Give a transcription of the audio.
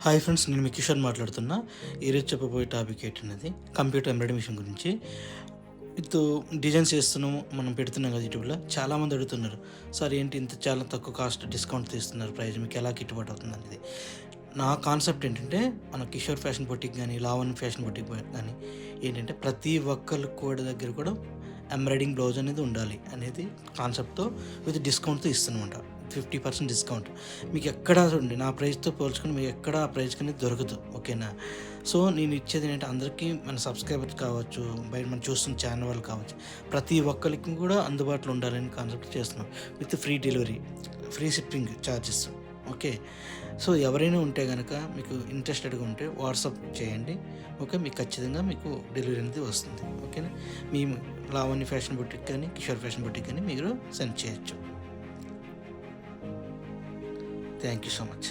Hi friends, నేను మీ కిషోర్ మాట్లాడుతున్నా. ఈరోజు చెప్పబోయే టాపిక్ ఏంటన్నది కంప్యూటర్ ఎంబ్రాయిడరీ మిషన్ గురించి. ఇప్పుడు డిజైన్స్ చేస్తున్నాము, మనం పెడుతున్నాం కదా యూట్యూబ్లో. చాలామంది అడుగుతున్నారు, సార్ ఏంటి ఇంత చాలా తక్కువ కాస్ట్ డిస్కౌంట్ తీస్తున్నారు, ప్రైస్ మీకు ఎలా గిట్టుబాటు అవుతుంది అనేది. నా కాన్సెప్ట్ ఏంటంటే, మన కిషోర్ ఫ్యాషన్ బొటిక్ కానీ లావణ్ ఫ్యాషన్ బొటిక్ కానీ ఏంటంటే ప్రతి ఒక్కరికి కూడా దగ్గర కూడా ఎంబ్రాయిడింగ్ బ్లౌజ్ అనేది ఉండాలి అనేది కాన్సెప్ట్తో విత్ డిస్కౌంట్తో ఇస్తున్నమాట. 50% డిస్కౌంట్ మీకు ఎక్కడా చూడండి, నా ప్రైస్తో పోల్చుకొని మీకు ఎక్కడ ఆ ప్రైస్ అనేది దొరకదు. ఓకేనా? సో నేను ఇచ్చేది ఏంటంటే అందరికీ, మన సబ్స్క్రైబర్స్ కావచ్చు, బయట మనం చూస్తున్న ఛానల్ వాళ్ళు కావచ్చు, ప్రతి ఒక్కరికి కూడా అందుబాటులో ఉండాలని కాన్సెప్ట్ చేస్తున్నాం. With free delivery, free shipping charges. Okay. So ఎవరైనా ఉంటే కనుక మీకు ఇంట్రెస్టెడ్గా ఉంటే వాట్సాప్ చేయండి. ఓకే, మీకు ఖచ్చితంగా మీకు డెలివరీ అనేది వస్తుంది. ఓకేనా? మీ లావణ్య ఫ్యాషన్ బొటిక్ కానీ కిషోర్ ఫ్యాషన్ బొటిక్ కానీ మీరు సెండ్ చేయొచ్చు. Thank you so much.